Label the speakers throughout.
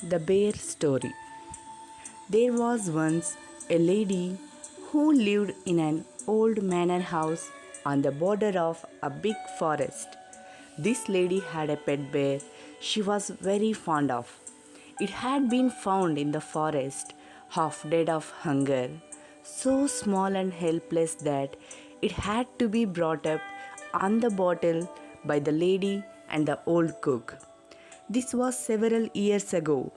Speaker 1: The Bear Story. There was once a lady who lived in an old manor house on the border of a big forest. This lady had a pet bear she was very fond of. It had been found in the forest, half dead of hunger, so small and helpless that it had to be brought up on the bottle by the lady and the old cook. This was several years ago,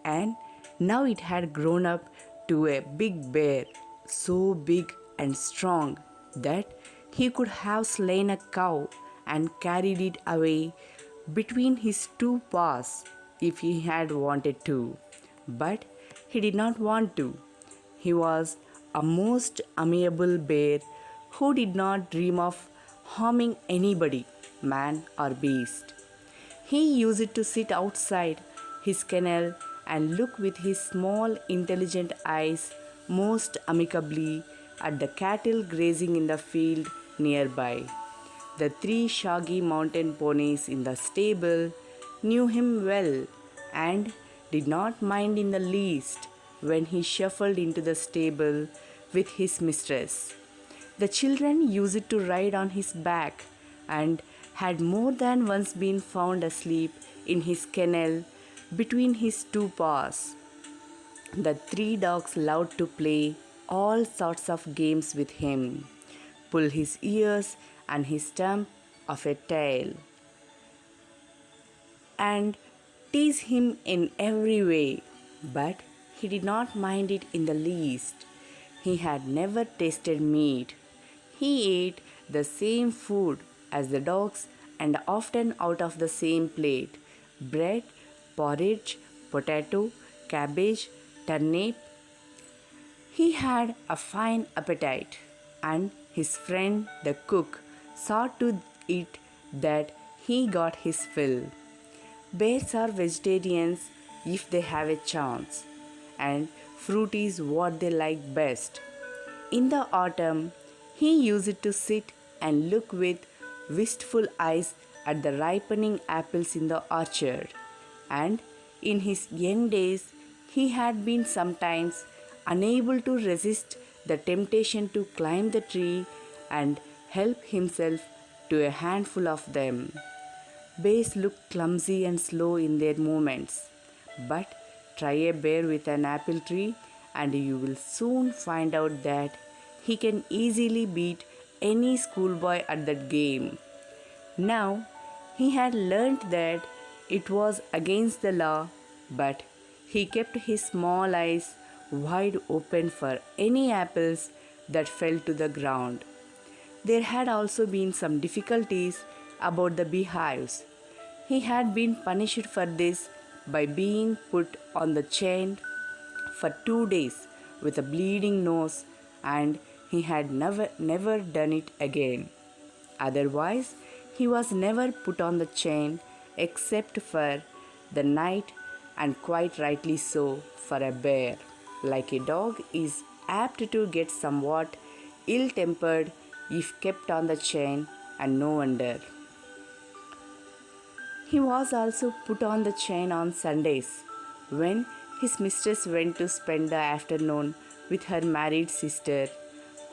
Speaker 1: and now it had grown up to a big bear, so big and strong that he could have slain a cow and carried it away between his two paws if he had wanted to. But he did not want to. He was a most amiable bear who did not dream of harming anybody, man or beast. He used to sit outside his kennel and look with his small, intelligent eyes most amicably at the cattle grazing in the field nearby. The three shaggy mountain ponies in the stable knew him well and did not mind in the least when he shuffled into the stable with his mistress. The children used to ride on his back and had more than once been found asleep in his kennel between his two paws. The three dogs loved to play all sorts of games with him, pull his ears and his stump of a tail, and tease him in every way. But he did not mind it in the least. He had never tasted meat. He ate the same food as the dogs and often out of the same plate: bread, porridge, potato, cabbage, turnip. He had a fine appetite, and his friend the cook saw to it that he got his fill. Bears are vegetarians if they have a chance, and fruit is what they like best. In the autumn, he used to sit and look with wistful eyes at the ripening apples in the orchard, and in his young days, he had been sometimes unable to resist the temptation to climb the tree and help himself to a handful of them. Bears look clumsy and slow in their movements, but try a bear with an apple tree and you will soon find out that he can easily beat any schoolboy at that game. Now, he had learnt that it was against the law, but he kept his small eyes wide open for any apples that fell to the ground. There had also been some difficulties about the beehives. He had been punished for this by being put on the chain for 2 days with a bleeding nose, and he had never done it again. Otherwise, he was never put on the chain except for the night, and quite rightly so, for a bear, like a dog, is apt to get somewhat ill tempered if kept on the chain, and no wonder. He was also put on the chain on Sundays when his mistress went to spend the afternoon with her married sister,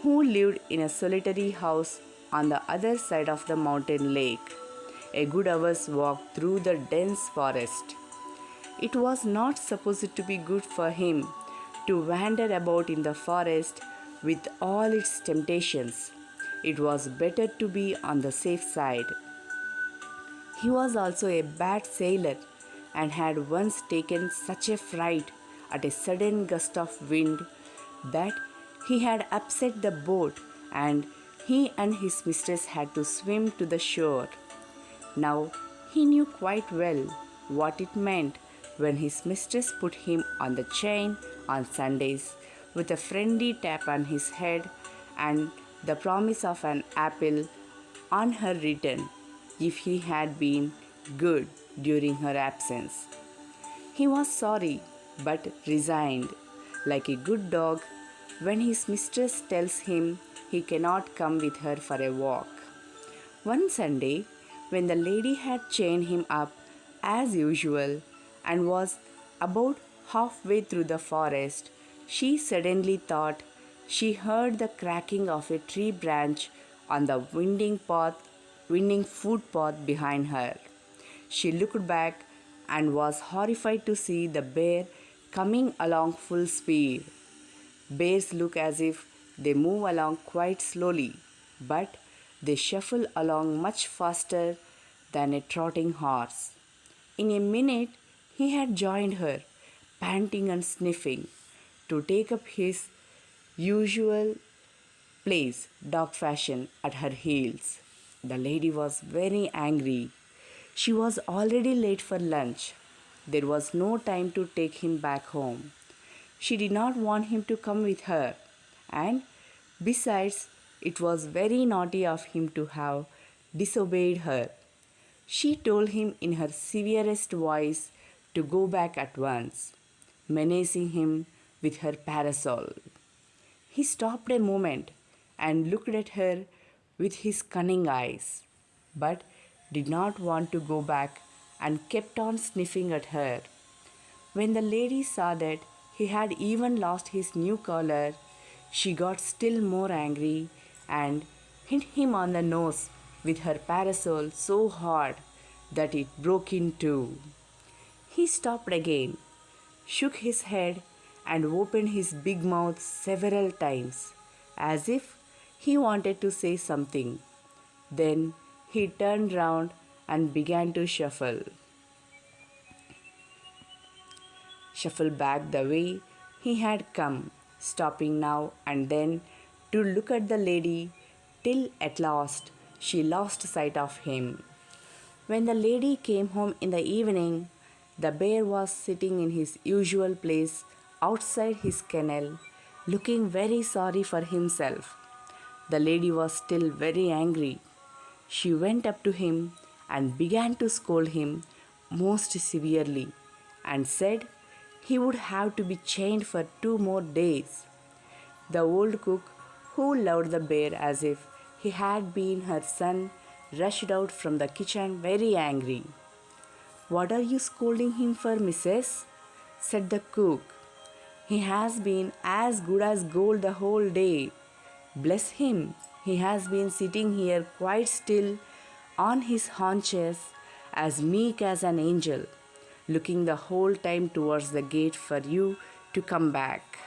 Speaker 1: who lived in a solitary house on the other side of the mountain lake, a good hour's walk through the dense forest. It was not supposed to be good for him to wander about in the forest with all its temptations. It was better to be on the safe side. He was also a bad sailor and had once taken such a fright at a sudden gust of wind that he had upset the boat, and he and his mistress had to swim to the shore. Now he knew quite well what it meant when his mistress put him on the chain on Sundays with a friendly tap on his head and the promise of an apple on her return if he had been good during her absence. He was sorry but resigned, like a good dog when his mistress tells him he cannot come with her for a walk. One Sunday, when the lady had chained him up as usual and was About halfway through the forest, she suddenly thought she heard the cracking of a tree branch on the winding footpath behind her. She looked back and was horrified to see the bear coming along full speed. Bears look as if they move along quite slowly, but they shuffle along much faster than a trotting horse. In a minute, he had joined her, panting and sniffing, to take up his usual place, dog fashion, at her heels. The lady was very angry. She was already late for lunch. There was no time to take him back home. She did not want him to come with her, and besides, it was very naughty of him to have disobeyed her. She told him in her severest voice to go back at once, menacing him with her parasol. He stopped a moment and looked at her with his cunning eyes, but did not want to go back and kept on sniffing at her. When the lady saw that he had even lost his new collar, she got still more angry and hit him on the nose with her parasol so hard that it broke in two. He stopped again, shook his head, and opened his big mouth several times, as if he wanted to say something. Then he turned round and began to shuffle back the way he had come, stopping now and then to look at the lady till at last she lost sight of him. When the lady came home in the evening, the bear was sitting in his usual place outside his kennel, looking very sorry for himself. The lady was still very angry. She went up to him and began to scold him most severely and said he would have to be chained for 2 more days. The old cook, who loved the bear as if he had been her son, rushed out from the kitchen very angry. "What are you scolding him for, missus?" said the cook. "He has been as good as gold the whole day. Bless him, he has been sitting here quite still on his haunches, as meek as an angel, looking the whole time towards the gate for you to come back."